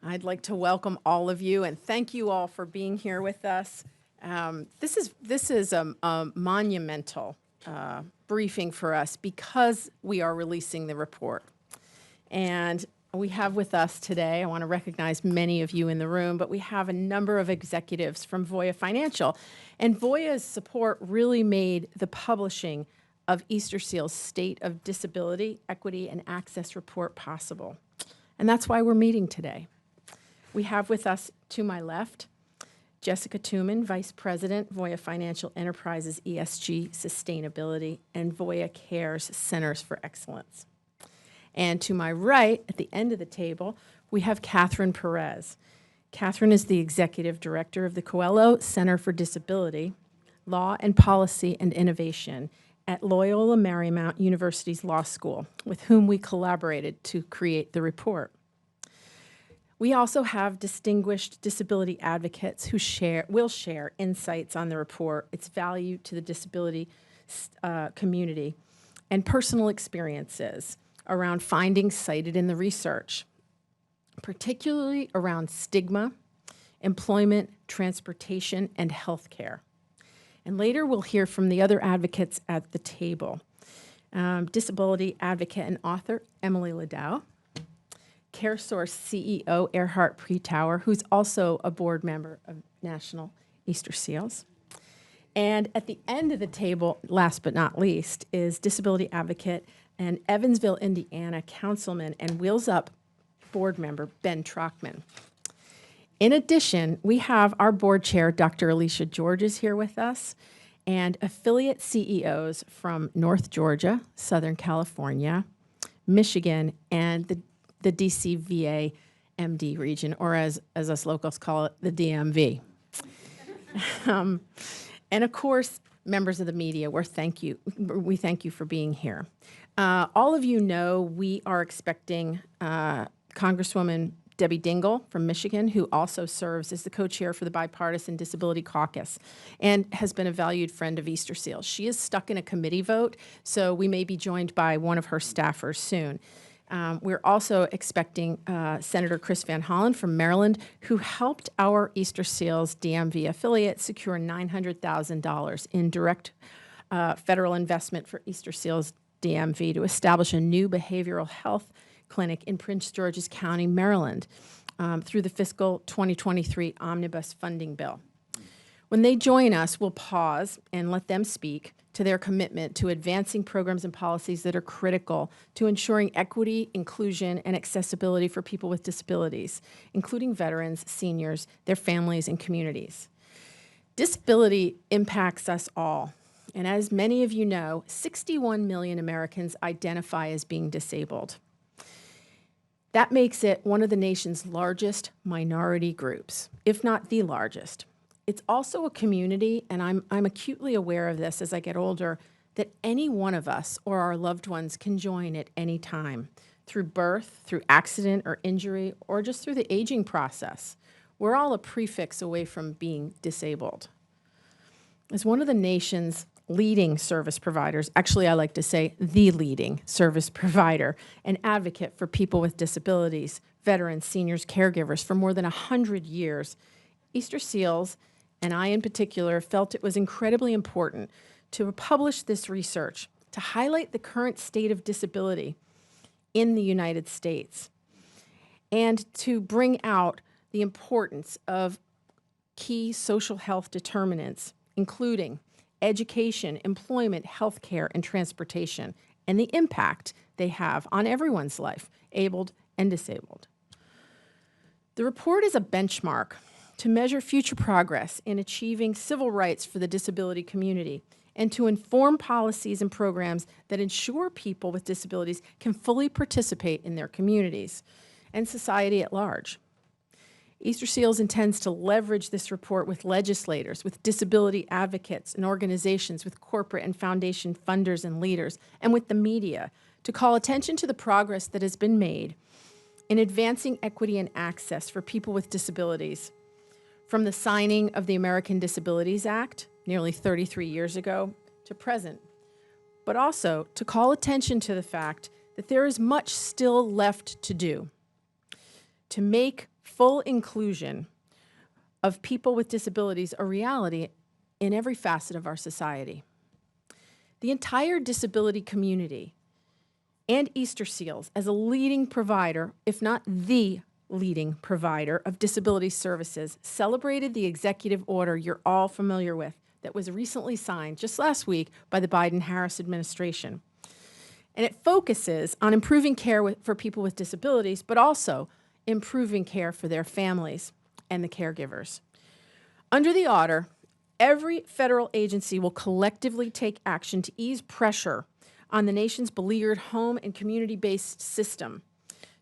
I'd like to welcome all of you and thank you all for being here with us. This is a monumental briefing for us because we are releasing the report. And we have with us today, I want to recognize many of you in the room, but we have a number of executives from Voya Financial. And Voya's support really made the publishing of Easterseals' State of Disability, Equity, and Access report possible. And that's why we're meeting today. We have with us, to my left, Jessica Tuman, Vice President, Voya Financial Enterprises ESG Sustainability and Voya Cares Centers for Excellence. And to my right, at the end of the table, we have Catherine Perez. Catherine is the Executive Director of the Coelho Center for Disability, Law and Policy and Innovation at Loyola Marymount University's Law School, with whom we collaborated to create the report. We also have distinguished disability advocates who will share insights on the report, its value to the disability community, and personal experiences around findings cited in the research, particularly around stigma, employment, transportation, and healthcare. And later we'll hear from the other advocates at the table. Disability advocate and author Emily Ladow, CareSource CEO Erhard Pretower, who's also a board member of National Easterseals. And at the end of the table, last but not least, is disability advocate and Evansville, Indiana councilman and Wheels Up board member Ben Trockman. In addition, we have our board chair, Dr. Alicia George, is here with us, and affiliate CEOs from North Georgia, Southern California, Michigan, and the DCVA MD region, or as us locals call it, the DMV. And of course, members of the media, we thank you for being here. All of you know we are expecting Congresswoman Debbie Dingell from Michigan, who also serves as the co-chair for the Bipartisan Disability Caucus and has been a valued friend of Easterseals. She is stuck in a committee vote, so we may be joined by one of her staffers soon. We're also expecting Senator Chris Van Hollen from Maryland, who helped our Easterseals DMV affiliate secure $900,000 in direct federal investment for Easterseals DMV to establish a new behavioral health clinic in Prince George's County, Maryland, through the fiscal 2023 omnibus funding bill. When they join us, we'll pause and let them speak to their commitment to advancing programs and policies that are critical to ensuring equity, inclusion, and accessibility for people with disabilities, including veterans, seniors, their families, and communities. Disability impacts us all. And as many of you know, 61 million Americans identify as being disabled. That makes it one of the nation's largest minority groups, if not the largest. It's also a community, and I'm acutely aware of this as I get older, that any one of us or our loved ones can join at any time, through birth, through accident or injury, or just through the aging process. We're all a prefix away from being disabled. As one of the nation's leading service providers, actually I like to say the leading service provider, and advocate for people with disabilities, veterans, seniors, caregivers for more than 100 years, Easterseals, and I in particular, felt it was incredibly important to publish this research to highlight the current state of disability in the United States and to bring out the importance of key social health determinants, including education, employment, healthcare, and transportation, and the impact they have on everyone's life, abled and disabled. The report is a benchmark to measure future progress in achieving civil rights for the disability community and to inform policies and programs that ensure people with disabilities can fully participate in their communities and society at large. Easterseals intends to leverage this report with legislators, with disability advocates and organizations, with corporate and foundation funders and leaders, and with the media to call attention to the progress that has been made in advancing equity and access for people with disabilities, from the signing of the American Disabilities Act nearly 33 years ago to present, but also to call attention to the fact that there is much still left to do to make full inclusion of people with disabilities a reality in every facet of our society. The entire disability community and Easterseals, as a leading provider, if not the leading provider of disability services, celebrated the executive order you're all familiar with that was recently signed just last week by the Biden-Harris administration. And it focuses on improving care for people with disabilities, but also improving care for their families and the caregivers. Under the order, every federal agency will collectively take action to ease pressure on the nation's beleaguered home and community-based system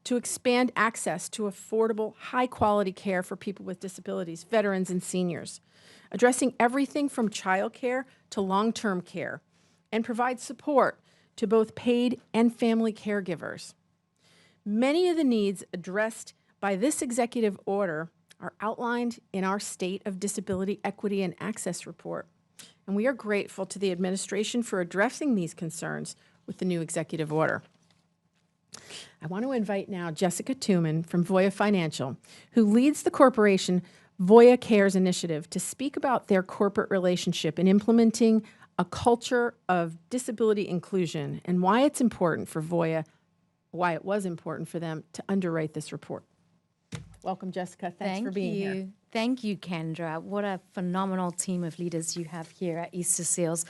to expand access to affordable, high-quality care for people with disabilities, veterans, and seniors, addressing everything from childcare to long-term care, and provide support to both paid and family caregivers. Many of the needs addressed by this executive order are outlined in our State of Disability Equity and Access report, and we are grateful to the administration for addressing these concerns with the new executive order. I want to invite now Jessica Tuman from Voya Financial, who leads the corporation Voya Cares Initiative, to speak about their corporate relationship in implementing a culture of disability inclusion and why it's important for Voya, why it was important for them to underwrite this report. Welcome, Jessica. Thanks for being here. Thank you, Kendra. What a phenomenal team of leaders you have here at Easterseals.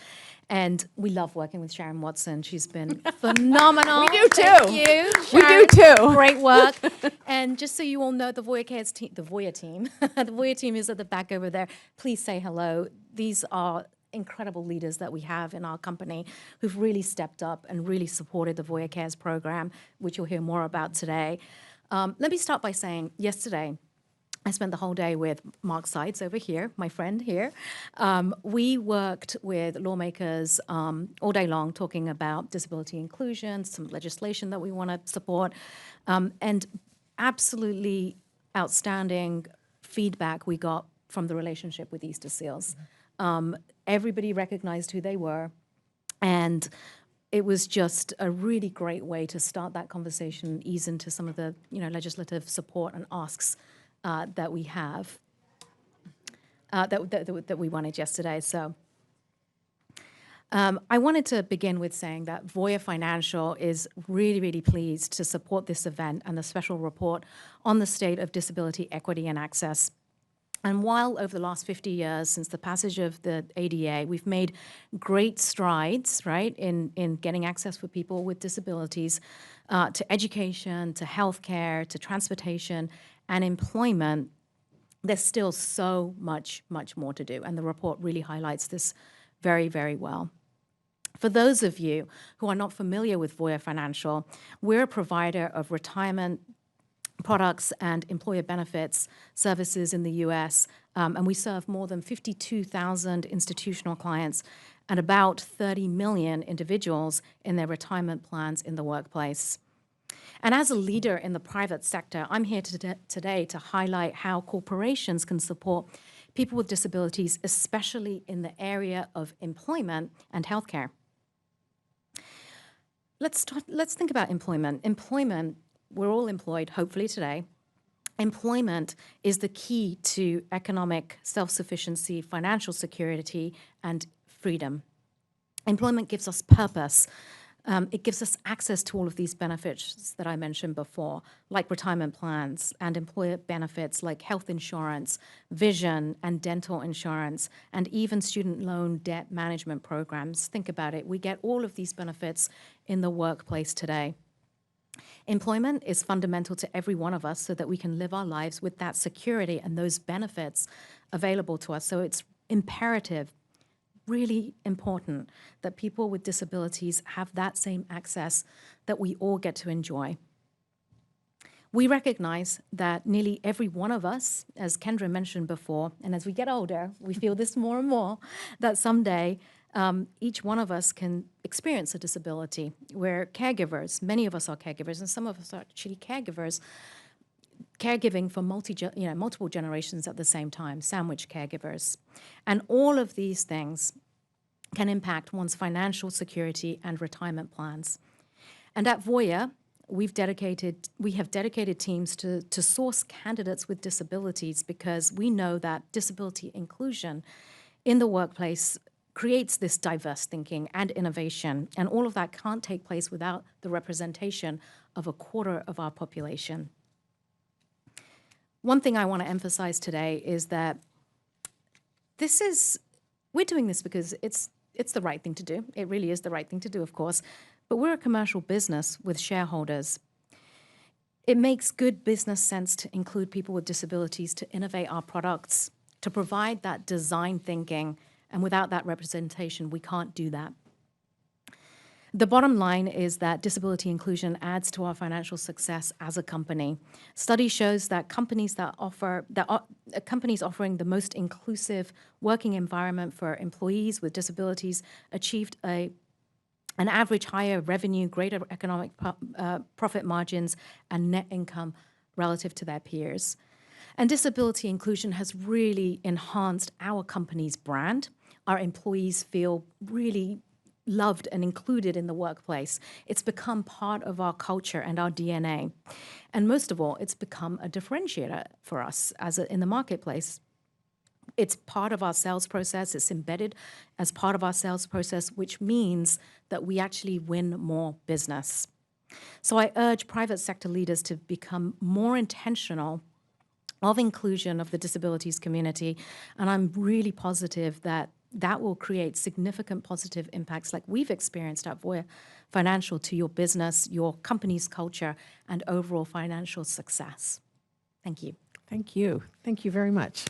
And we love working with Sharon Watson. She's been phenomenal. We do too. Thank you, Sharon. We do too. Great work. And just so you all know, the Voya Cares team, the Voya team is at the back over there. Please say hello. These are incredible leaders that we have in our company who've really stepped up and really supported the Voya Cares program, which you'll hear more about today. Let me start by saying yesterday, I spent the whole day with Mark Sides over here, my friend here. We worked with lawmakers all day long talking about disability inclusion, some legislation that we want to support, and absolutely outstanding feedback we got from the relationship with Easterseals. Everybody recognized who they were, and it was just a really great way to start that conversation, ease into some of the legislative support and asks that we have, that we wanted yesterday. So I wanted to begin with saying that Voya Financial is really, really pleased to support this event and the special report on the state of disability equity and access. And while over the last 50 years since the passage of the ADA, we've made great strides, right, in getting access for people with disabilities to education, to healthcare, to transportation, and employment, there's still so much, much more to do. And the report really highlights this very, very well. For those of you who are not familiar with Voya Financial, we're a provider of retirement products and employer benefits services in the U.S., and we serve more than 52,000 institutional clients and about 30 million individuals in their retirement plans in the workplace. And as a leader in the private sector, I'm here today to highlight how corporations can support people with disabilities, especially in the area of employment and healthcare. Let's think about employment. Employment, we're all employed, hopefully today. Employment is the key to economic self-sufficiency, financial security, and freedom. Employment gives us purpose. It gives us access to all of these benefits that I mentioned before, like retirement plans and employer benefits like health insurance, vision and dental insurance, and even student loan debt management programs. Think about it. We get all of these benefits in the workplace today. Employment is fundamental to every one of us so that we can live our lives with that security and those benefits available to us. So it's imperative, really important, that people with disabilities have that same access that we all get to enjoy. We recognize that nearly every one of us, as Kendra mentioned before, and as we get older, we feel this more and more, that someday each one of us can experience a disability. We're caregivers. Many of us are caregivers, and some of us are actually caregivers, caregiving for multiple generations at the same time, sandwich caregivers. And all of these things can impact one's financial security and retirement plans. And at Voya, we have dedicated teams to source candidates with disabilities, because we know that disability inclusion in the workplace creates this diverse thinking and innovation, and all of that can't take place without the representation of a quarter of our population. One thing I want to emphasize today is that we're doing this because it's the right thing to do. It really is the right thing to do, of course, but we're a commercial business with shareholders. It makes good business sense to include people with disabilities, to innovate our products, to provide that design thinking, and without that representation, we can't do that. The bottom line is that disability inclusion adds to our financial success as a company. Study shows that companies offering the most inclusive working environment for employees with disabilities achieved an average higher revenue, greater economic profit margins, and net income relative to their peers. And disability inclusion has really enhanced our company's brand. Our employees feel really loved and included in the workplace. It's become part of our culture and our DNA. And most of all, it's become a differentiator for us in the marketplace. It's part of our sales process. It's embedded as part of our sales process, which means that we actually win more business. So I urge private sector leaders to become more intentional of inclusion of the disabilities community, and I'm really positive that will create significant positive impacts like we've experienced at Voya Financial to your business, your company's culture, and overall financial success. Thank you. Thank you. Thank you very much.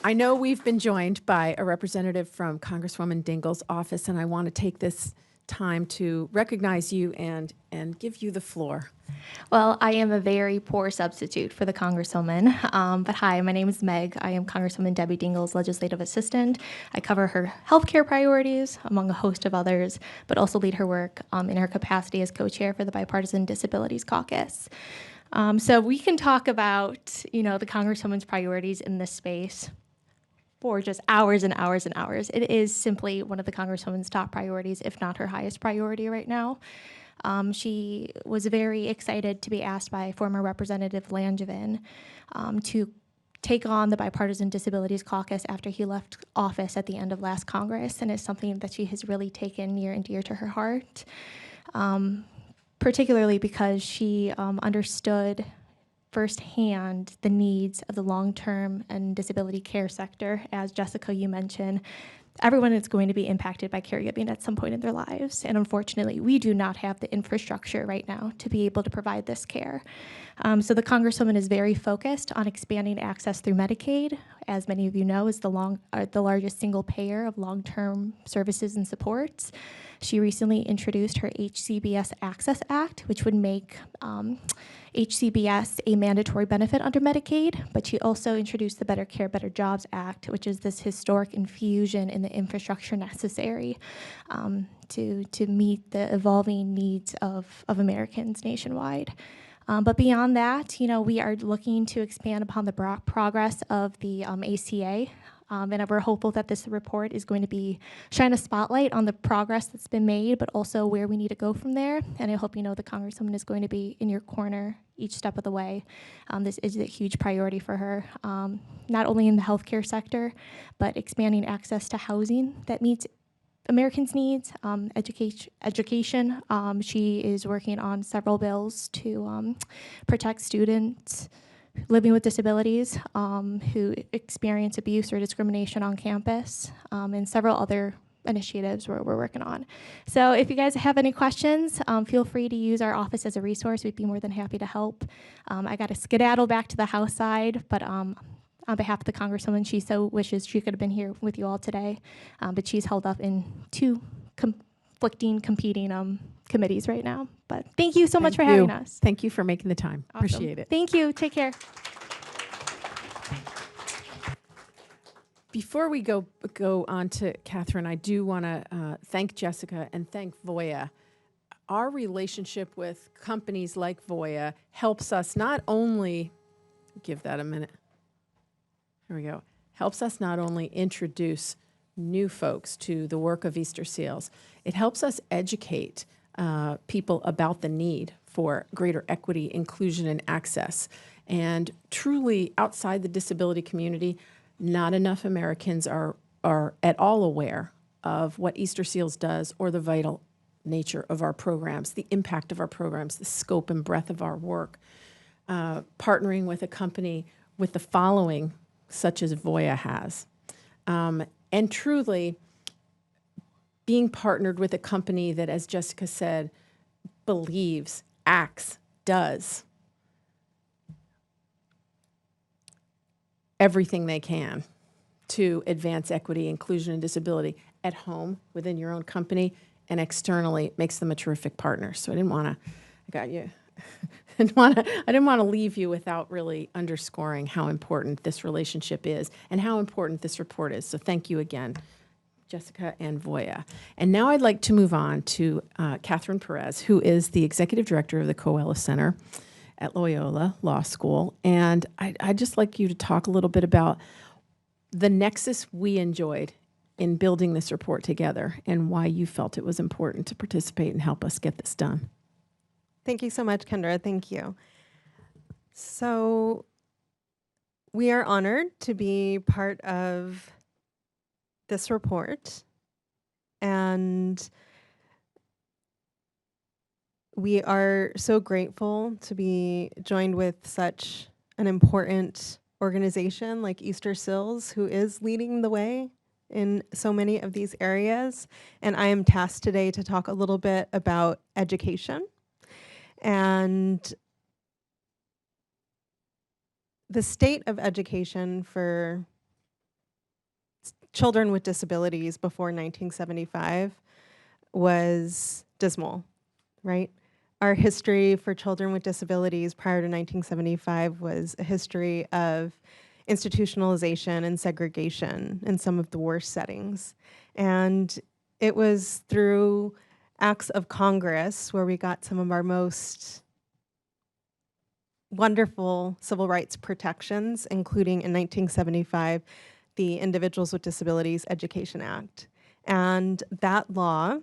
I know we've been joined by a representative from Congresswoman Dingell's office, and I want to take this time to recognize you and give you the floor. Well, I am a very poor substitute for the Congresswoman, but hi, my name is Meg. I am Congresswoman Debbie Dingell's legislative assistant. I cover her healthcare priorities, among a host of others, but also lead her work in her capacity as co-chair for the Bipartisan Disabilities Caucus. So we can talk about, the Congresswoman's priorities in this space for just hours and hours and hours. It is simply one of the Congresswoman's top priorities, if not her highest priority right now. She was very excited to be asked by former Representative Langevin to take on the Bipartisan Disabilities Caucus after he left office at the end of last Congress, and it's something that she has really taken near and dear to her heart, particularly because she understood firsthand the needs of the long-term and disability care sector. As Jessica, you mentioned, everyone is going to be impacted by caregiving at some point in their lives. And unfortunately, we do not have the infrastructure right now to be able to provide this care. So the Congresswoman is very focused on expanding access through Medicaid. As many of you know, is the largest single payer of long-term services and supports. She recently introduced her HCBS Access Act, which would make HCBS a mandatory benefit under Medicaid, but she also introduced the Better Care, Better Jobs Act, which is this historic infusion in the infrastructure necessary to meet the evolving needs of Americans nationwide. But beyond that, we are looking to expand upon the progress of the ACA. And we're hopeful that this report is going to shine a spotlight on the progress that's been made, but also where we need to go from there. And I hope the Congresswoman is going to be in your corner each step of the way. This is a huge priority for her, not only in the healthcare sector, but expanding access to housing that meets Americans' needs, education. She is working on several bills to protect students living with disabilities who experience abuse or discrimination on campus, and several other initiatives we're working on. So if you guys have any questions, feel free to use our office as a resource. We'd be more than happy to help. I got to skedaddle back to the House side, but on behalf of the Congresswoman, she so wishes she could have been here with you all today, but she's held up in two competing committees right now. But thank you so much for having us. Thank you for making the time. Awesome. Appreciate it. Thank you. Take care. Before we go on to Catherine, I do want to thank Jessica and thank Voya. Our relationship with companies like Voya helps us not only, give that a minute. Here we go. Helps us not only introduce new folks to the work of Easterseals, it helps us educate people about the need for greater equity, inclusion, and access. And truly, outside the disability community, not enough Americans are at all aware of what Easterseals does or the vital nature of our programs, the impact of our programs, the scope and breadth of our work. Partnering with a company with the following, such as Voya has. And truly, being partnered with a company that, as Jessica said, believes, acts, does everything they can to advance equity, inclusion, and disability at home, within your own company, and externally, makes them a terrific partner. So I didn't want to, I got you. I didn't want to leave you without really underscoring how important this relationship is and how important this report is. So thank you again, Jessica and Voya. And now I'd like to move on to Catherine Perez, who is the Executive Director of the Coelho Center at Loyola Law School. And I'd just like you to talk a little bit about the nexus we enjoyed in building this report together and why you felt it was important to participate and help us get this done. Thank you so much, Kendra. Thank you. So we are honored to be part of this report, and we are so grateful to be joined with such an important organization like Easterseals, who is leading the way in so many of these areas. And I am tasked today to talk a little bit about education and the state of education for children with disabilities before 1975 was dismal, right? Our history for children with disabilities prior to 1975 was a history of institutionalization and segregation in some of the worst settings. And it was through acts of Congress where we got some of our most wonderful civil rights protections, including in 1975, the Individuals with Disabilities Education Act. And that law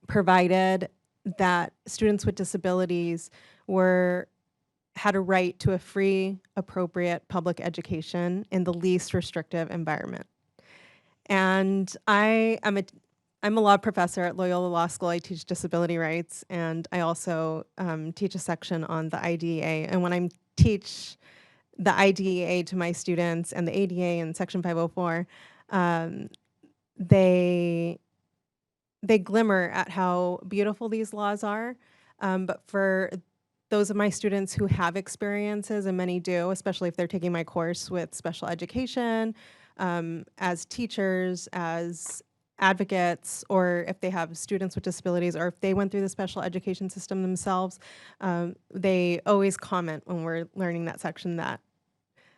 provided that students with disabilities had a right to a free, appropriate public education in the least restrictive environment. And I'm a law professor at Loyola Law School. I teach disability rights, and I also teach a section on the IDEA. And when I teach the IDEA to my students and the ADA and Section 504, they glimmer at how beautiful these laws are. But for those of my students who have experiences, and many do, especially if they're taking my course with special education, as teachers, as advocates, or if they have students with disabilities, or if they went through the special education system themselves, they always comment when we're learning that section that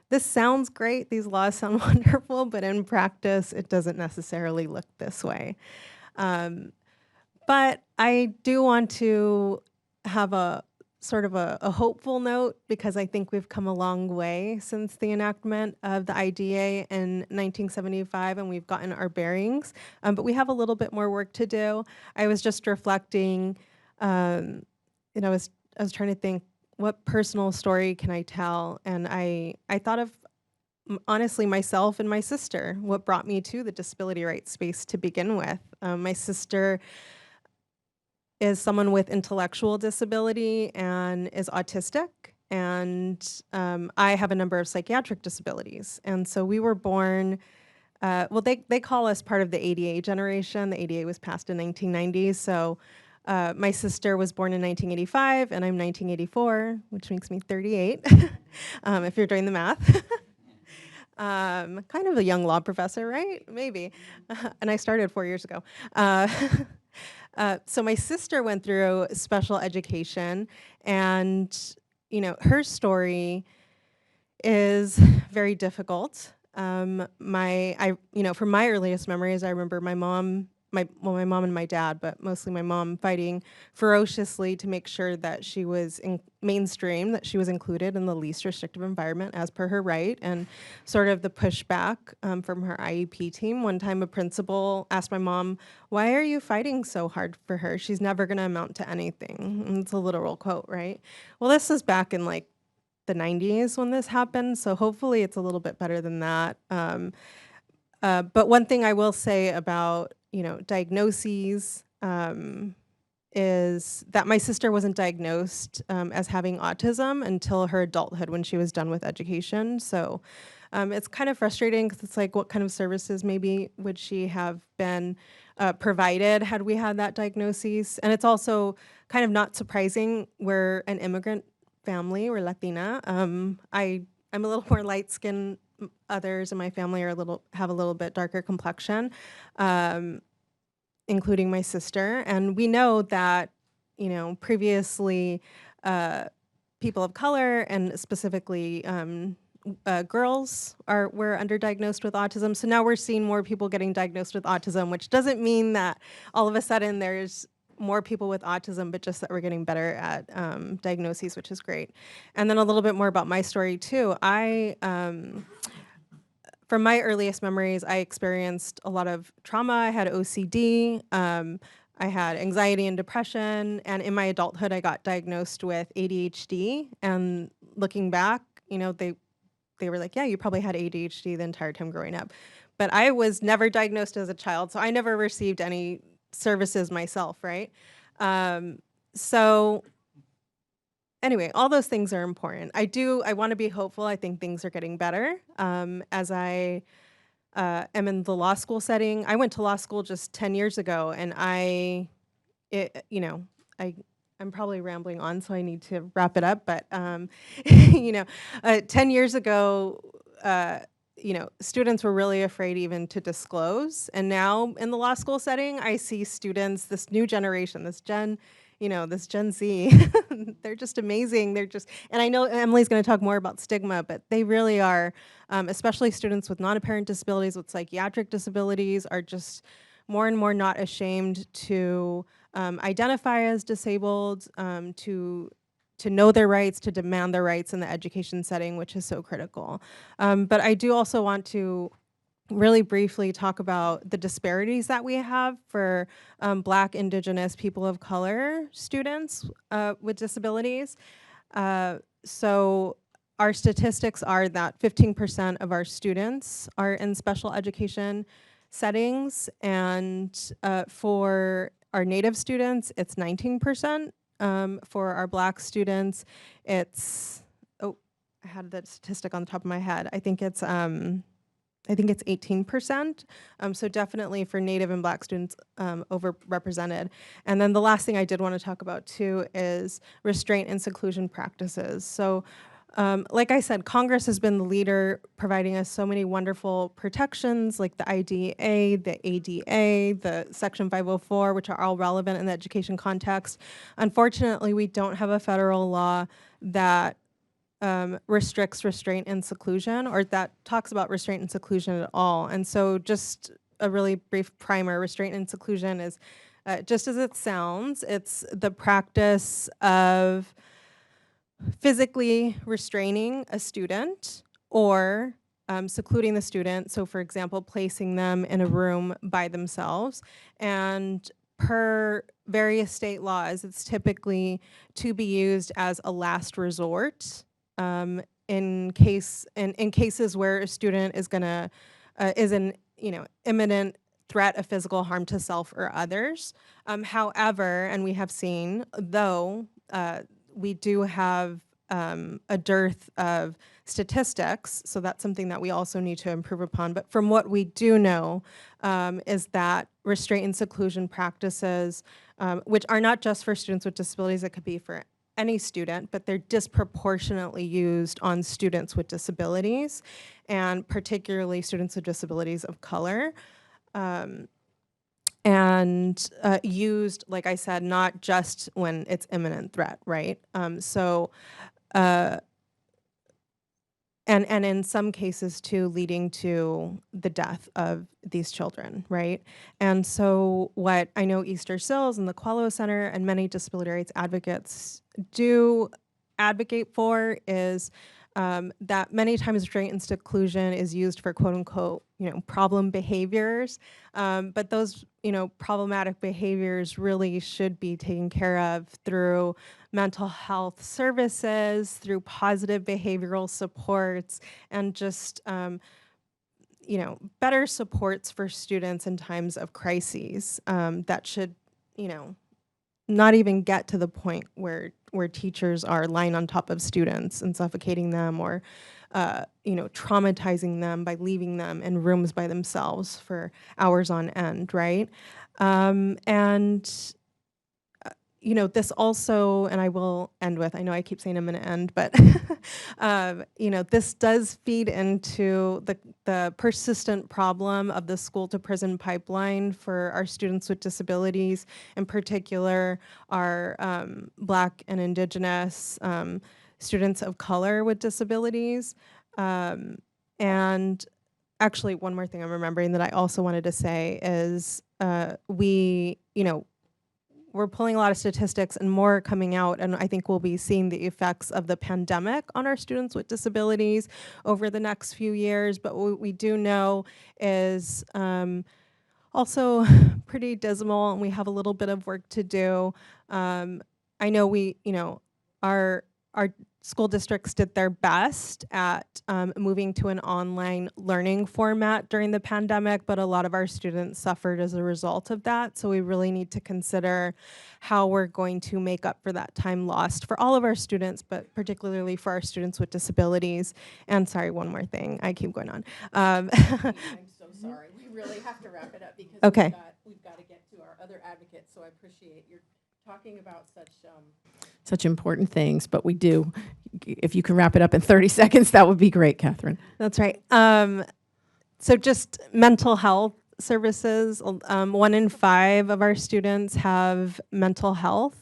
this sounds great, these laws sound wonderful, but in practice, it doesn't necessarily look this way. But I do want to have a sort of a hopeful note, because I think we've come a long way since the enactment of the IDEA in 1975, and we've gotten our bearings, but we have a little bit more work to do. I was just reflecting, I was trying to think, what personal story can I tell? And I thought of, honestly, myself and my sister, what brought me to the disability rights space to begin with. My sister is someone with intellectual disability and is autistic, and I have a number of psychiatric disabilities. And so we were born, well, they call us part of the ADA generation. The ADA was passed in 1990, so my sister was born in 1985, and I'm 1984, which makes me 38, if you're doing the math. Kind of a young law professor, right? Maybe. And I started 4 years ago. So my sister went through special education, and her story is very difficult. From my earliest memories, I remember my my mom and my dad, but mostly my mom, fighting ferociously to make sure that she was in mainstream, that she was included in the least restrictive environment as per her right, and sort of the pushback from her IEP team. One time a principal asked my mom, "Why are you fighting so hard for her? She's never going to amount to anything." And it's a literal quote, right? Well, this is back in like the 90s when this happened, so hopefully it's a little bit better than that. But one thing I will say about, diagnoses is that my sister wasn't diagnosed as having autism until her adulthood when she was done with education. So it's kind of frustrating because it's like, what kind of services maybe would she have been provided had we had that diagnosis? And it's also kind of not surprising. We're an immigrant family. We're Latina. I'm a little more light skinned. Others in my family are have a little bit darker complexion, including my sister. And we know that, previously people of color and specifically girls were underdiagnosed with autism. So now we're seeing more people getting diagnosed with autism, which doesn't mean that all of a sudden there's more people with autism, but just that we're getting better at diagnoses, which is great. And then a little bit more about my story too. From my earliest memories, I experienced a lot of trauma. I had OCD. I had anxiety and depression. And in my adulthood, I got diagnosed with ADHD. And looking back, they were like, yeah, you probably had ADHD the entire time growing up. But I was never diagnosed as a child, so I never received any services myself, right? So anyway, all those things are important. I want to be hopeful. I think things are getting better. As I am in the law school setting, I went to law school just 10 years ago, and I'm probably rambling on, so I need to wrap it up. But 10 years ago, students were really afraid even to disclose. And now in the law school setting, I see students, this new generation, this Gen Z, they're just amazing. And I know Emily's going to talk more about stigma, but they really are, especially students with non-apparent disabilities, with psychiatric disabilities, are just more and more not ashamed to identify as disabled, to know their rights, to demand their rights in the education setting, which is so critical. But I do also want to really briefly talk about the disparities that we have for Black, Indigenous, people of color students with disabilities. So our statistics are that 15% of our students are in special education settings, and for our Native students, it's 19%. For our Black students, it's, I had the statistic on the top of my head. I think it's 18%. So definitely for Native and Black students, overrepresented. And then the last thing I did want to talk about too is restraint and seclusion practices. So like I said, Congress has been the leader, providing us so many wonderful protections like the IDEA, the ADA, the Section 504, which are all relevant in the education context. Unfortunately, we don't have a federal law that restricts restraint and seclusion, or that talks about restraint and seclusion at all. And so just a really brief primer, restraint and seclusion is, just as it sounds, it's the practice of physically restraining a student or secluding the student. So for example, placing them in a room by themselves. And per various state laws, it's typically to be used as a last resort in cases where a student is gonna is an imminent threat of physical harm to self or others. However, and we have seen, though we do have a dearth of statistics, so that's something that we also need to improve upon. But from what we do know is that restraint and seclusion practices, which are not just for students with disabilities, it could be for any student, but they're disproportionately used on students with disabilities, and particularly students with disabilities of color. And used, like I said, not just when it's imminent threat, right? and in some cases too leading to the death of these children, right? And so what I know Easterseals and the Qualo Center and many disability rights advocates do advocate for is that many times restraint and seclusion is used for quote unquote, problem behaviors. But those, problematic behaviors really should be taken care of through mental health services, through positive behavioral supports, and just, better supports for students in times of crises that should, not even get to the point where teachers are lying on top of students and suffocating them or traumatizing them by leaving them in rooms by themselves for hours on end, right? And this also, and I will end with, I know I keep saying I'm going to end, but this does feed into the persistent problem of the school to prison pipeline for our students with disabilities, in particular our Black and Indigenous students of color with disabilities. And actually, one more thing I'm remembering that I also wanted to say is we're pulling a lot of statistics and more coming out, and I think we'll be seeing the effects of the pandemic on our students with disabilities over the next few years. But what we do know is also pretty dismal, and we have a little bit of work to do. I know our school districts did their best at moving to an online learning format during the pandemic, but a lot of our students suffered as a result of that. So we really need to consider how we're going to make up for that time lost for all of our students, but particularly for our students with disabilities. And sorry, one more thing. I keep going on. I'm so sorry. We really have to wrap it up because Okay. we've got to get to our other advocates. So I appreciate your talking about such important things, but we do. If you can wrap it up in 30 seconds, that would be great, Catherine. That's right. So just mental health services. 1 in 5 of our students have mental health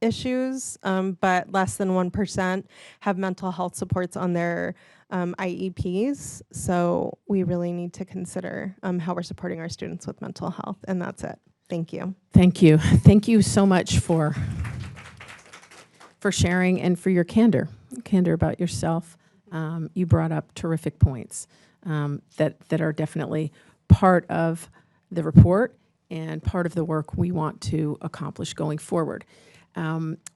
issues, but less than 1% have mental health supports on their IEPs. So we really need to consider how we're supporting our students with mental health. And that's it. Thank you. Thank you. Thank you so much for sharing and for your candor about yourself. You brought up terrific points that are definitely part of the report and part of the work we want to accomplish going forward.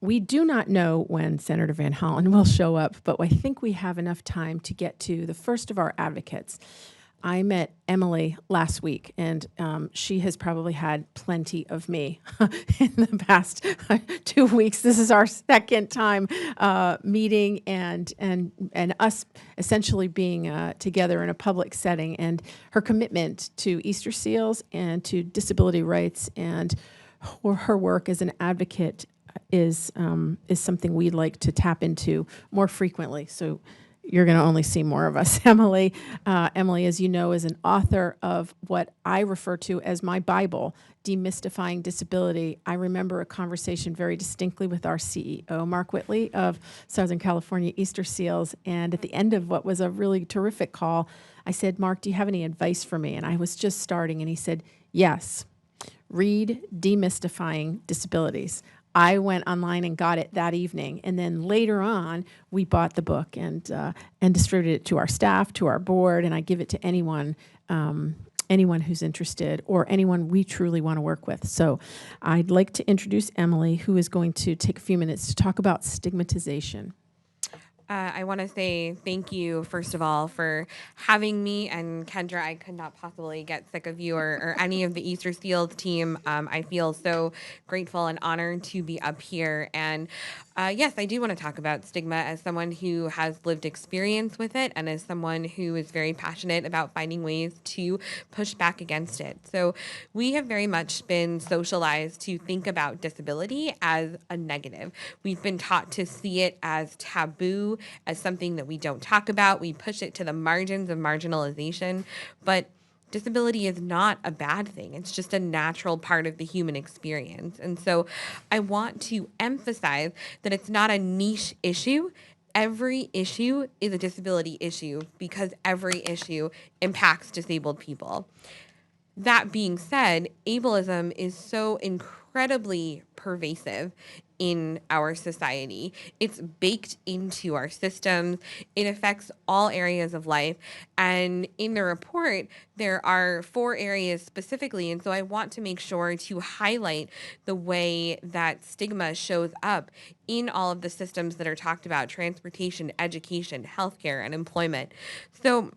We do not know when Senator Van Hollen will show up, but I think we have enough time to get to the first of our advocates. I met Emily last week, and she has probably had plenty of me in the past 2 weeks. This is our second time meeting and us essentially being together in a public setting. And her commitment to Easterseals and to disability rights and her work as an advocate is something we'd like to tap into more frequently. So you're going to only see more of us. Emily, as you know, is an author of what I refer to as my Bible, Demystifying Disability. I remember a conversation very distinctly with our CEO, Mark Whitley of Southern California Easterseals, and at the end of what was a really terrific call, I said, Mark, do you have any advice for me? And I was just starting, and he said, yes, read Demystifying Disabilities. I went online and got it that evening, and then later on, we bought the book and distributed it to our staff, to our board, and I give it to anyone who's interested or anyone we truly want to work with. So I'd like to introduce Emily, who is going to take a few minutes to talk about stigmatization. I want to say thank you, first of all, for having me. And Kendra, I could not possibly get sick of you or any of the Easterseals team. I feel so grateful and honored to be up here. And yes, I do want to talk about stigma as someone who has lived experience with it and as someone who is very passionate about finding ways to push back against it. So we have very much been socialized to think about disability as a negative. We've been taught to see it as taboo, as something that we don't talk about. We push it to the margins of marginalization, but disability is not a bad thing. It's just a natural part of the human experience. And so I want to emphasize that it's not a niche issue. every issue is a disability issue because every issue impacts disabled people. That being said, ableism is so incredibly pervasive in our society. It's baked into our systems. It affects all areas of life. And in the report, there are 4 areas specifically. And so I want to make sure to highlight the way that stigma shows up in all of the systems that are talked about: transportation, education, healthcare, and employment. So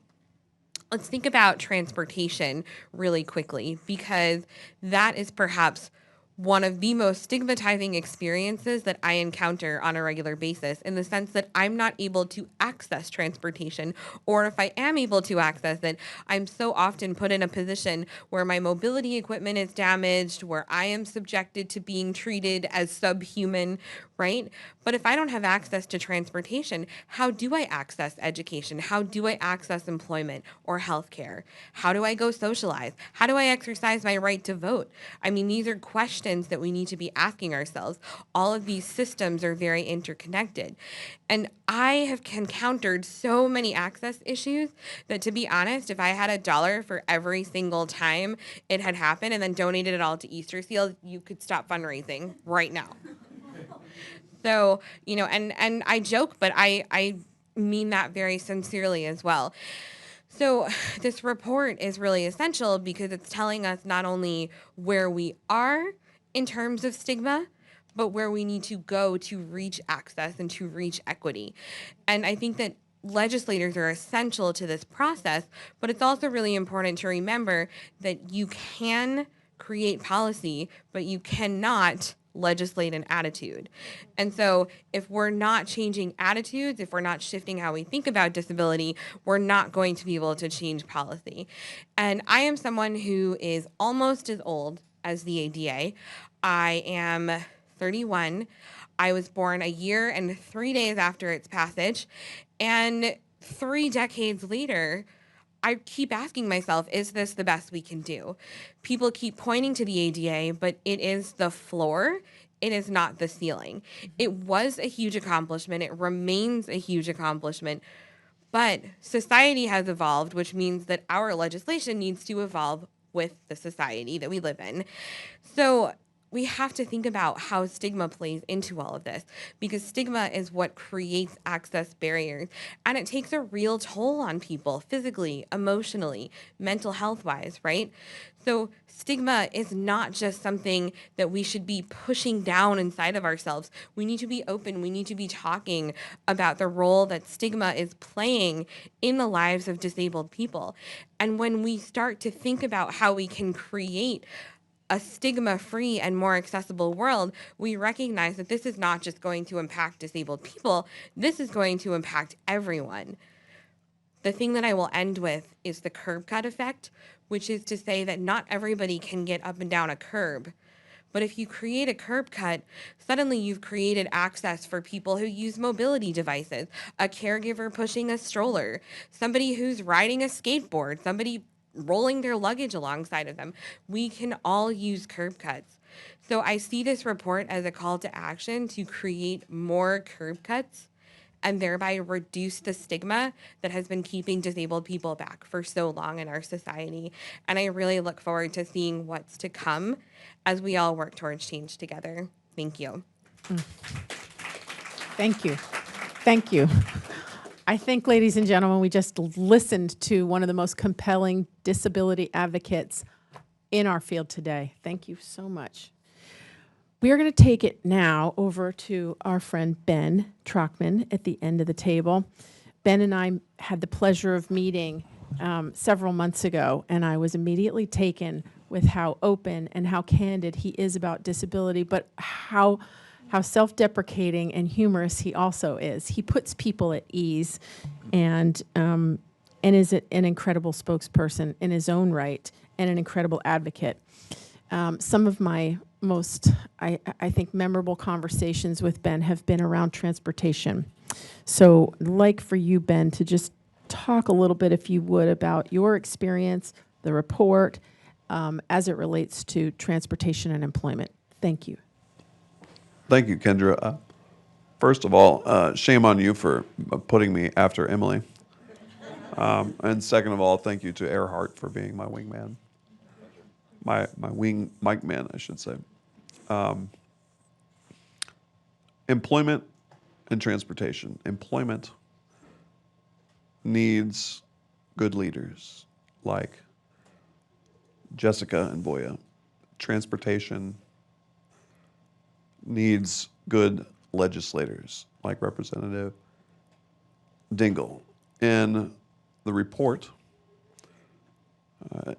let's think about transportation really quickly, because that is perhaps one of the most stigmatizing experiences that I encounter on a regular basis, in the sense that I'm not able to access transportation, or if I am able to access it, I'm so often put in a position where my mobility equipment is damaged, where I am subjected to being treated as subhuman, right? But if I don't have access to transportation, how do I access education? How do I access employment or healthcare? How do I go socialize? How do I exercise my right to vote? I mean, these are questions that we need to be asking ourselves. All of these systems are very interconnected. And I have encountered so many access issues that, to be honest, if I had $1 for every single time it had happened and then donated it all to Easterseals, you could stop fundraising right now. So, and I joke, but I mean that very sincerely as well. So this report is really essential because it's telling us not only where we are in terms of stigma, but where we need to go to reach access and to reach equity. And I think that legislators are essential to this process, but it's also really important to remember that you can create policy, but you cannot legislate an attitude. And so if we're not changing attitudes, if we're not shifting how we think about disability, we're not going to be able to change policy. And I am someone who is almost as old as the ADA. I am 31. I was born a year and 3 days after its passage. And 3 decades later, I keep asking myself, is this the best we can do? People keep pointing to the ADA, but it is the floor. It is not the ceiling. It was a huge accomplishment. It remains a huge accomplishment. But society has evolved, which means that our legislation needs to evolve with the society that we live in. So we have to think about how stigma plays into all of this, because stigma is what creates access barriers, and it takes a real toll on people physically, emotionally, mental health wise, right? So stigma is not just something that we should be pushing down inside of ourselves. We need to be open. We need to be talking about the role that stigma is playing in the lives of disabled people. And when we start to think about how we can create a stigma-free and more accessible world, we recognize that this is not just going to impact disabled people, this is going to impact everyone. The thing that I will end with is the curb cut effect, which is to say that not everybody can get up and down a curb. But if you create a curb cut, suddenly you've created access for people who use mobility devices, a caregiver pushing a stroller, somebody who's riding a skateboard, somebody rolling their luggage alongside of them. We can all use curb cuts. So I see this report as a call to action to create more curb cuts and thereby reduce the stigma that has been keeping disabled people back for so long in our society. And I really look forward to seeing what's to come as we all work towards change together. Thank you. Thank you. Thank you. I think, ladies and gentlemen, we just listened to one of the most compelling disability advocates in our field today. Thank you so much. We are going to take it now over to our friend Ben Trockman at the end of the table. Ben and I had the pleasure of meeting several months ago, and I was immediately taken with how open and how candid he is about disability, but how self-deprecating and humorous he also is. He puts people at ease, and is an incredible spokesperson in his own right and an incredible advocate. Some of my most, I think, memorable conversations with Ben have been around transportation. So I'd like for you, Ben, to just talk a little bit, if you would, about your experience, the report, as it relates to transportation and employment. Thank you. Thank you, Kendra. First of all, shame on you for putting me after Emily. And second of all, thank you to Earhart for being my wingman. My wing mic man, I should say. Employment and transportation. Employment needs good leaders like Jessica and Voya. Transportation needs good legislators like Representative Dingle. In the report,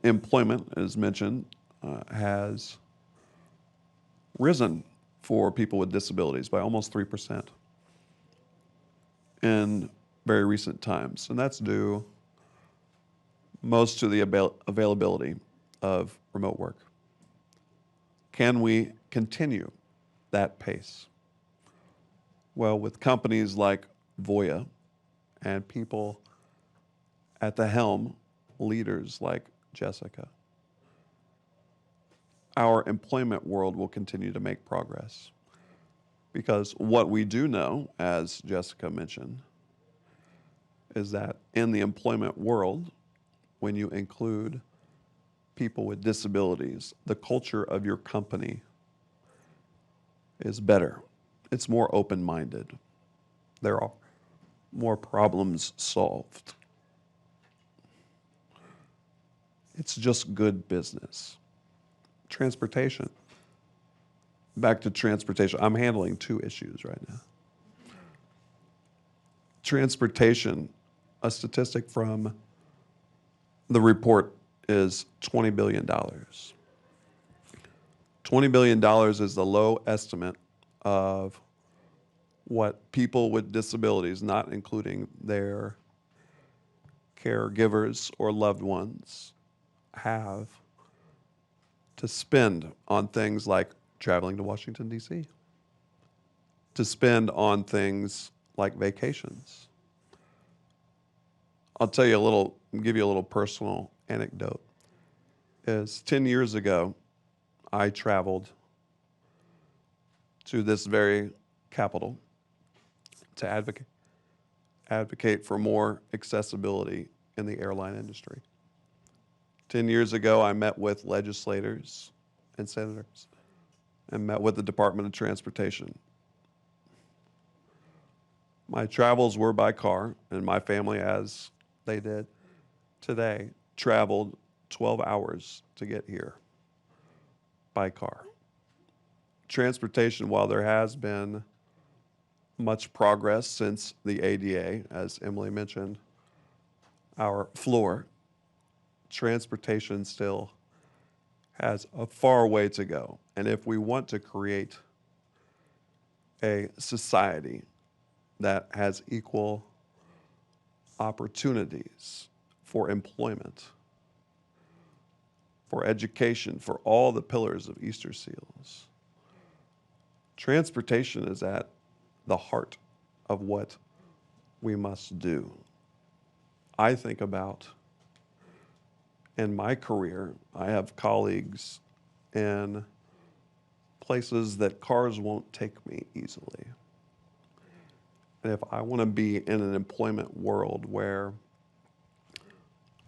employment, as mentioned, has risen for people with disabilities by almost 3% in very recent times. And that's due most to the availability of remote work. Can we continue that pace? Well, with companies like Voya and people at the helm, leaders like Jessica, our employment world will continue to make progress. Because what we do know, as Jessica mentioned, is that in the employment world, when you include people with disabilities, the culture of your company is better. It's more open-minded. There are more problems solved. It's just good business. Transportation. Back to transportation. I'm handling two issues right now. Transportation, a statistic from the report is $20 billion. $20 billion is the low estimate of what people with disabilities, not including their caregivers or loved ones, have to spend on things like traveling to Washington, D.C., to spend on things like vacations. I'll tell you give you a little personal anecdote. Is 10 years ago, I traveled to this very capital to advocate for more accessibility in the airline industry. 10 years ago, I met with legislators and senators and met with the Department of Transportation. My travels were by car, and my family, as they did today, traveled 12 hours to get here by car. Transportation, while there has been much progress since the ADA, as Emily mentioned, our floor, transportation still has a far way to go. And if we want to create a society that has equal opportunities for employment, for education, for all the pillars of Easterseals, transportation is at the heart of what we must do. I think about, in my career, I have colleagues in places that cars won't take me easily. And if I want to be in an employment world where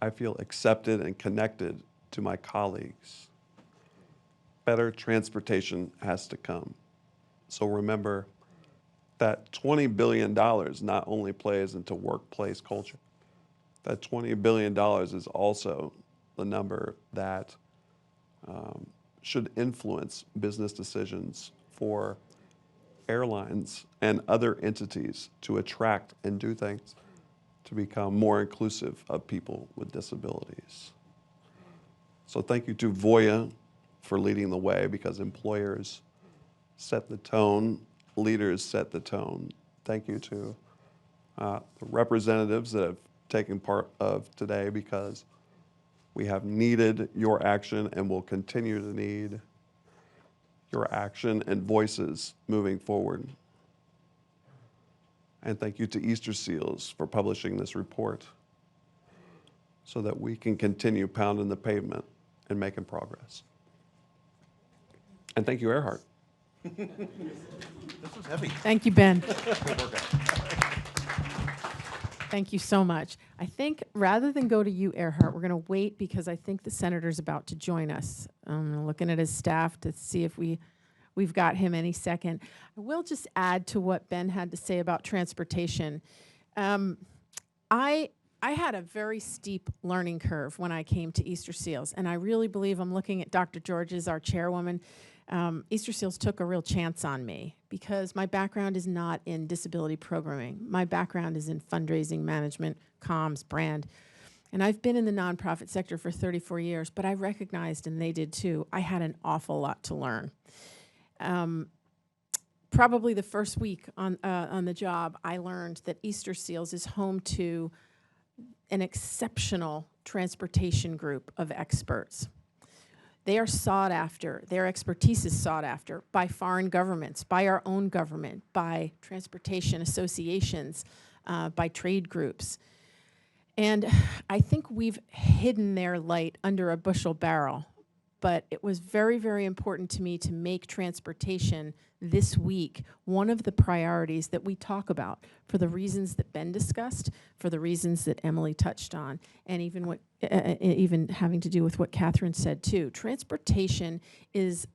I feel accepted and connected to my colleagues, better transportation has to come. So remember that $20 billion not only plays into workplace culture, that $20 billion is also the number that should influence business decisions for airlines and other entities to attract and do things to become more inclusive of people with disabilities. So thank you to Voya for leading the way, because employers set the tone, leaders set the tone. Thank you to the representatives that have taken part of today, because we have needed your action and will continue to need your action and voices moving forward. And thank you to Easterseals for publishing this report so that we can continue pounding the pavement and making progress. And thank you, Earhart. This was heavy. Thank you, Ben. Good workout. Thank you so much. I think rather than go to you, Earhart, we're going to wait because I think the senator's about to join us. I'm looking at his staff to see if we've got him any second. I will just add to what Ben had to say about transportation. I had a very steep learning curve when I came to Easterseals, and I really believe, I'm looking at Dr. Georges, our chairwoman, Easterseals took a real chance on me because my background is not in disability programming. My background is in fundraising, management, comms, brand. And I've been in the nonprofit sector for 34 years, but I recognized, and they did too, I had an awful lot to learn. Probably the first week on the job, I learned that Easterseals is home to an exceptional transportation group of experts. They are sought after, their expertise is sought after by foreign governments, by our own government, by transportation associations, by trade groups. And I think we've hidden their light under a bushel barrel, but it was very, very important to me to make transportation this week one of the priorities that we talk about for the reasons that Ben discussed, for the reasons that Emily touched on, and even what even having to do with what Catherine said too. Transportation is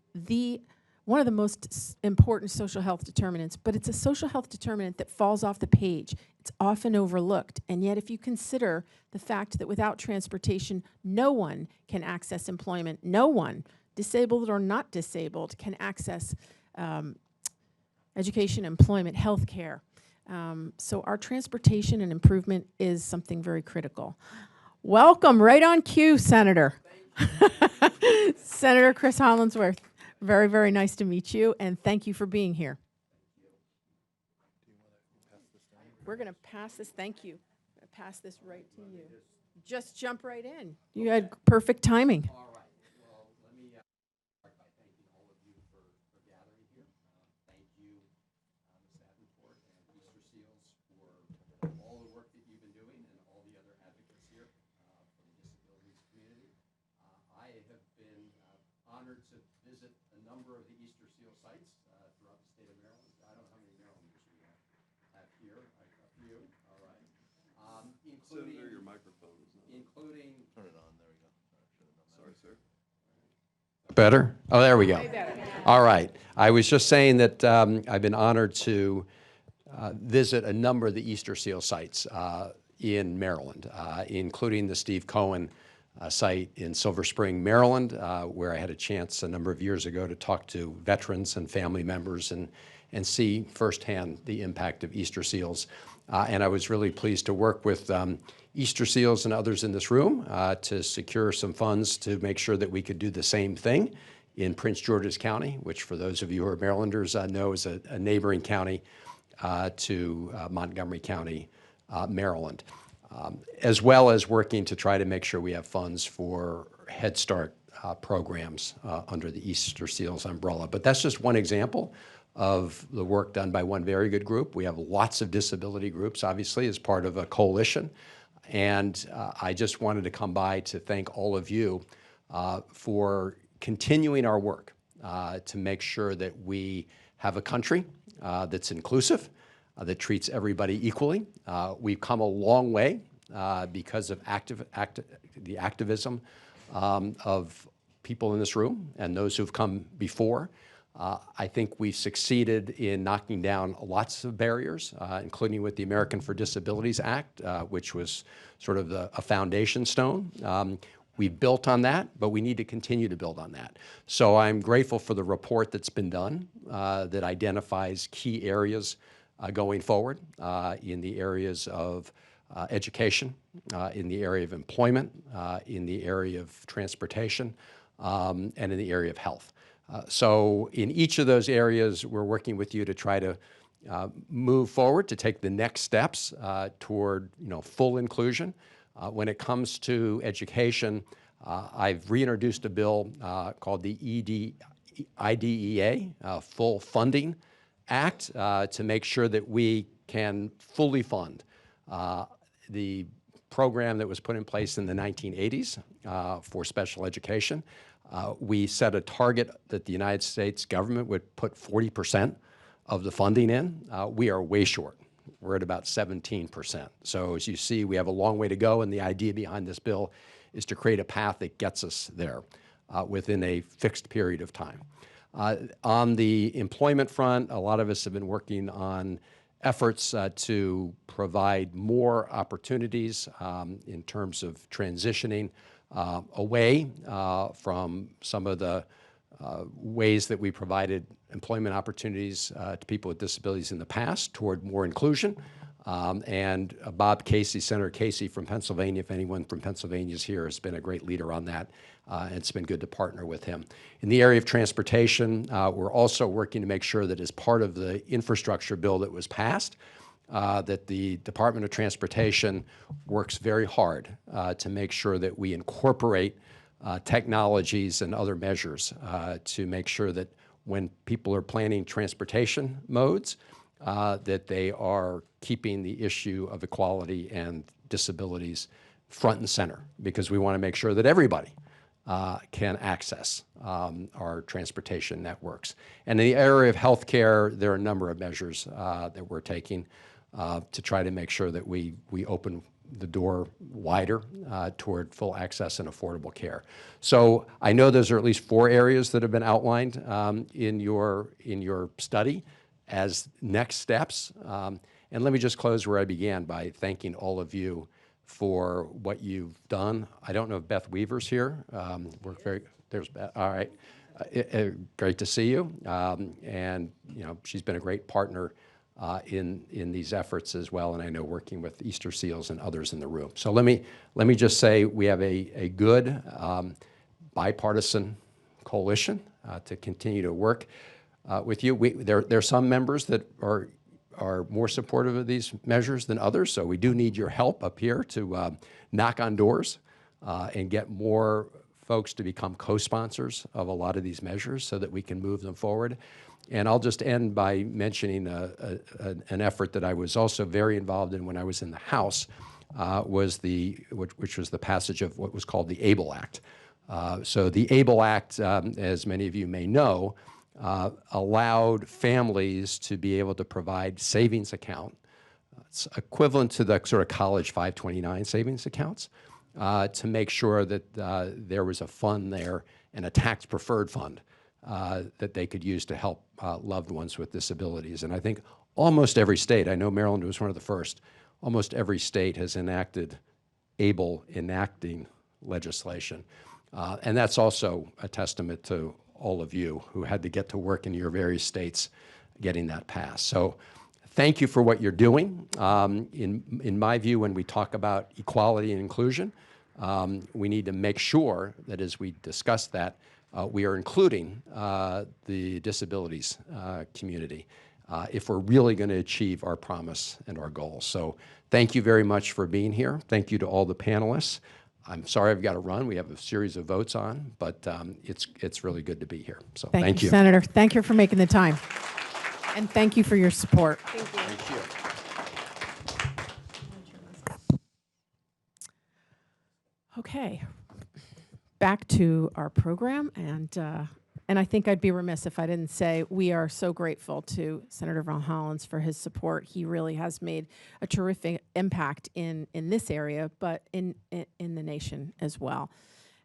one of the most important social health determinants, but it's a social health determinant that falls off the page. It's often overlooked, and yet if you consider the fact that without transportation, no one can access employment, no one, disabled or not disabled, can access education, employment, health care. So our transportation and improvement is something very critical. Welcome, right on cue, Senator. Senator Chris Hollingsworth. Very, very nice to meet you, and thank you for being here. We're going to pass this, thank you. Pass this right to you. Just jump right in. You had perfect timing. All right. Well, let me start by thanking all of you for gathering here. Thank you, Ms. Davenport and Easterseals, for all the work that you've been doing and all the other advocates here for the disabilities community. I have been honored to visit a number of the Easterseals sites throughout the state of Maryland. I don't know how many Marylanders we have here. A few. All right. Including Senator, your microphone is not. Including. Turn it on. There we go. Sorry, sir. Better? Oh, there we go. All right. I was just saying that I've been honored to visit a number of the Easterseals sites in Maryland, including the Steve Cohen site in Silver Spring, Maryland, where I had a chance a number of years ago to talk to veterans and family members and see firsthand the impact of Easterseals. And I was really pleased to work with Easterseals and others in this room to secure some funds to make sure that we could do the same thing in Prince George's County, which for those of you who are Marylanders know is a neighboring county to Montgomery County, Maryland, as well as working to try to make sure we have funds for Head Start programs under the Easterseals umbrella. But that's just one example of the work done by one very good group. We have lots of disability groups, obviously, as part of a coalition. And I just wanted to come by to thank all of you for continuing our work to make sure that we have a country that's inclusive, that treats everybody equally. We've come a long way because of the activism of people in this room and those who've come before. I think we've succeeded in knocking down lots of barriers, including with the American for Disabilities Act, which was sort of a foundation stone. We've built on that, but we need to continue to build on that. So I'm grateful for the report that's been done that identifies key areas going forward in the areas of education, in the area of employment, in the area of transportation, and in the area of health. So in each of those areas, we're working with you to try to move forward, to take the next steps toward full inclusion. When it comes to education, I've reintroduced a bill called the IDEA, Full Funding Act, to make sure that we can fully fund the program that was put in place in the 1980s for special education. We set a target that the United States government would put 40% of the funding in. We are way short. We're at about 17%. So as you see, we have a long way to go, and the idea behind this bill is to create a path that gets us there within a fixed period of time. On the employment front, a lot of us have been working on efforts to provide more opportunities in terms of transitioning away from some of the ways that we provided employment opportunities to people with disabilities in the past toward more inclusion. And Bob Casey, Senator Casey from Pennsylvania, if anyone from Pennsylvania is here, has been a great leader on that. And it's been good to partner with him. In the area of transportation, we're also working to make sure that as part of the infrastructure bill that was passed, that the Department of Transportation works very hard to make sure that we incorporate technologies and other measures to make sure that when people are planning transportation modes, that they are keeping the issue of equality and disabilities front and center, because we want to make sure that everybody can access our transportation networks. And in the area of healthcare, there are a number of measures that we're taking to try to make sure that we open the door wider toward full access and affordable care. So I know those are at least 4 areas that have been outlined in your study as next steps. And let me just close where I began by thanking all of you for what you've done. I don't know if Beth Weaver's here. There's Beth, all right. Great to see you. And she's been a great partner in these efforts as well, and I know working with Easterseals and others in the room. So let me just say we have a good bipartisan coalition to continue to work with you. There are some members that are more supportive of these measures than others, so we do need your help up here to knock on doors and get more folks to become co-sponsors of a lot of these measures so that we can move them forward. And I'll just end by mentioning an effort that I was also very involved in when I was in the House, which was the passage of what was called the ABLE Act. So the ABLE Act, as many of you may know, allowed families to be able to provide savings account. It's equivalent to the sort of college 529 savings accounts to make sure that there was a fund there and a tax-preferred fund that they could use to help loved ones with disabilities. And I think almost every state, I know Maryland was one of the first, almost every state has enacted ABLE enacting legislation. And that's also a testament to all of you who had to get to work in your various states getting that passed. So thank you for what you're doing. In my view, when we talk about equality and inclusion, we need to make sure that as we discuss that, we are including the disabilities community if we're really going to achieve our promise and our goals. So thank you very much for being here. Thank you to all the panelists. I'm sorry I've got to run. We have a series of votes on, but it's really good to be here. So thank you. Senator. Thank you for making the time. And thank you for your support. Thank you. Thank you. Okay, back to our program, and I think I'd be remiss if I didn't say we are so grateful to Senator Van Hollens for his support. He really has made a terrific impact in this area, but in the nation as well.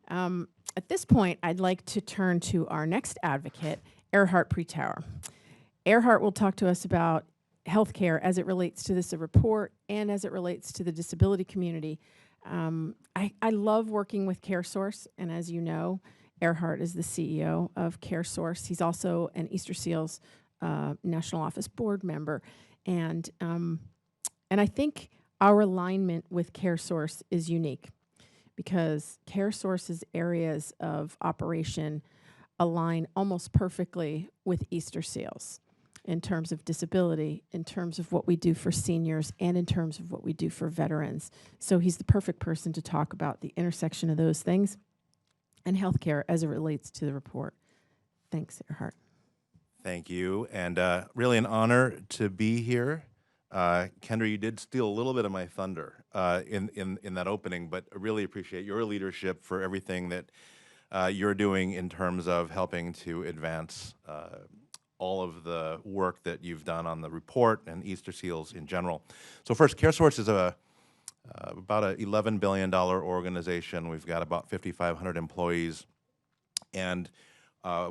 At this point, I'd like to turn to our next advocate, Erhard Pretower. Erhard will talk to us about healthcare as it relates to this report and as it relates to the disability community. I love working with CareSource, and as you know, Erhard is the CEO of CareSource. He's also an Easterseals National Office Board member, and I think our alignment with CareSource is unique because CareSource's areas of operation align almost perfectly with Easterseals in terms of disability, in terms of what we do for seniors, and in terms of what we do for veterans. So he's the perfect person to talk about the intersection of those things and healthcare as it relates to the report. Thanks, Erhard. Thank you, and really an honor to be here. Kendra, you did steal a little bit of my thunder in that opening, but I really appreciate your leadership for everything that you're doing in terms of helping to advance all of the work that you've done on the report and Easterseals in general. So first, CareSource is about an $11 billion organization. We've got about 5,500 employees. And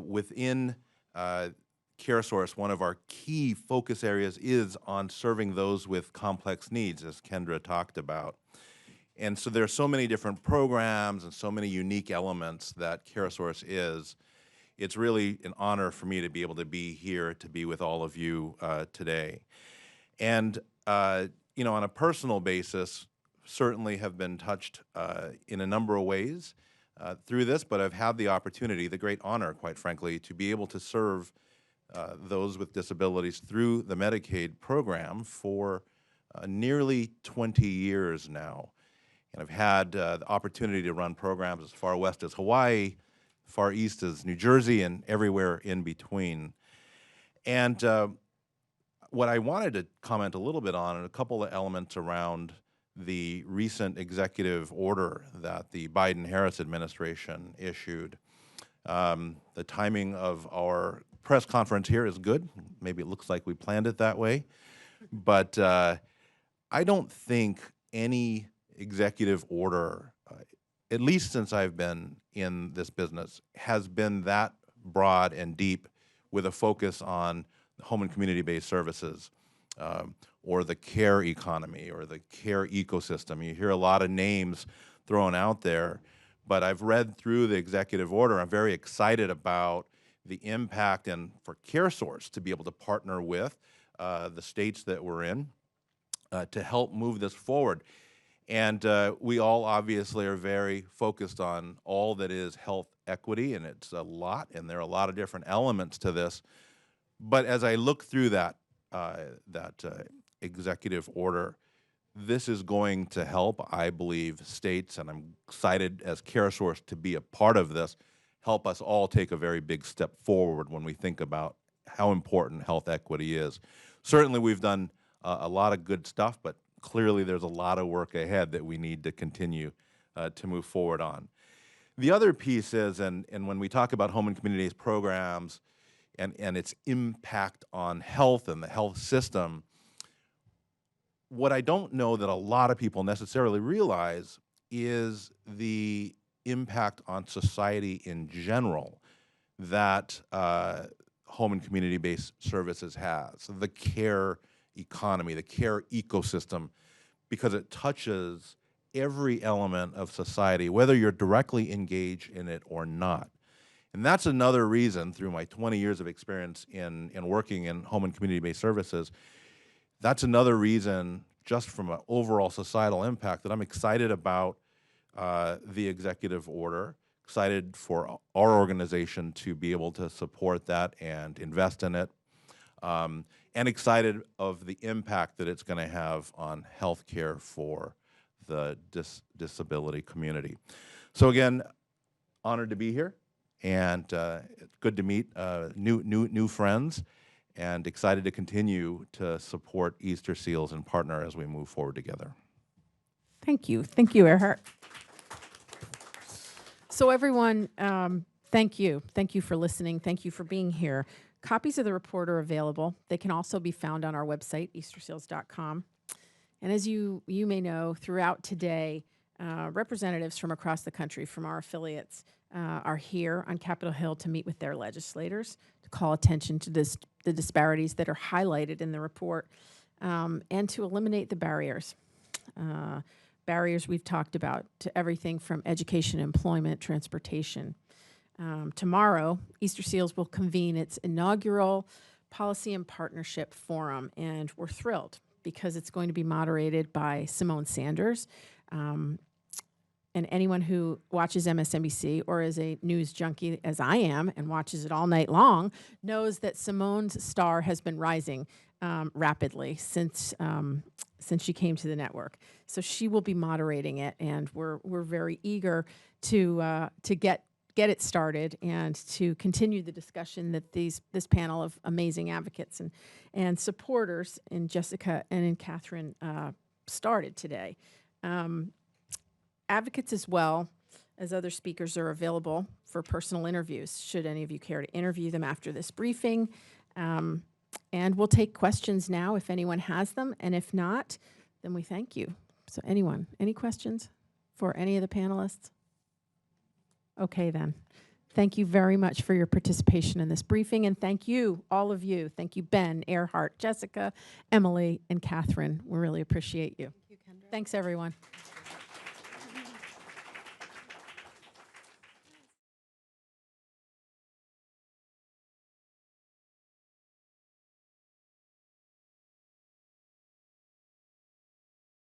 within CareSource, one of our key focus areas is on serving those with complex needs, as Kendra talked about. And so there are so many different programs and so many unique elements that CareSource is. It's really an honor for me to be able to be here, to be with all of you today. And, you know, on a personal basis, certainly have been touched in a number of ways through this, but I've had the opportunity, the great honor, quite frankly, to be able to serve those with disabilities through the Medicaid program for nearly 20 years now. And I've had the opportunity to run programs as far west as Hawaii, far east as New Jersey, and everywhere in between. And what I wanted to comment a little bit on are a couple of elements around the recent executive order that the Biden-Harris administration issued. The timing of our press conference here is good. Maybe it looks like we planned it that way. But I don't think any executive order, at least since I've been in this business, has been that broad and deep with a focus on home and community-based services or the care economy or the care ecosystem. You hear a lot of names thrown out there, but I've read through the executive order. I'm very excited about the impact and for CareSource to be able to partner with the states that we're in to help move this forward. And we all obviously are very focused on all that is health equity, and it's a lot, and there are a lot of different elements to this. But as I look through that executive order, this is going to help, I believe, states, and I'm excited as CareSource to be a part of this, help us all take a very big step forward when we think about how important health equity is. Certainly we've done a lot of good stuff, but clearly there's a lot of work ahead that we need to continue to move forward on. The other piece is, and when we talk about home and community-based programs and its impact on health and the health system, what I don't know that a lot of people necessarily realize is the impact on society in general that home and community-based services has, the care economy, the care ecosystem, because it touches every element of society, whether you're directly engaged in it or not. And that's another reason, through my 20 years of experience in working in home and community-based services, that's another reason, just from an overall societal impact, that I'm excited about the executive order, excited for our organization to be able to support that and invest in it, and excited of the impact that it's going to have on healthcare for the disability community. So again, honored to be here, and it's good to meet new friends, and excited to continue to support Easterseals and partner as we move forward together. Thank you. Thank you, Erhard. So everyone, thank you. Thank you for listening. Thank you for being here. Copies of the report are available. They can also be found on our website, Easterseals.com. And as you may know, throughout today, representatives from across the country, from our affiliates, are here on Capitol Hill to meet with their legislators, to call attention to the disparities that are highlighted in the report, and to eliminate the barriers. Barriers we've talked about, to everything from education, employment, transportation. Tomorrow, Easterseals will convene its inaugural Policy and Partnership Forum, and we're thrilled because it's going to be moderated by Simone Sanders. And anyone who watches MSNBC or is a news junkie, as I am, and watches it all night long, knows that Simone's star has been rising rapidly since she came to the network. So she will be moderating it, and we're very eager to get it started and to continue the discussion that this panel of amazing advocates and supporters in Jessica and in Catherine started today. Advocates as well as other speakers are available for personal interviews, should any of you care to interview them after this briefing. And we'll take questions now if anyone has them, and if not, then we thank you. So anyone, any questions for any of the panelists? Okay then. Thank you very much for your participation in this briefing, and thank you, all of you. Thank you, Ben, Earhart, Jessica, Emily, and Catherine. We really appreciate you. Thanks, everyone.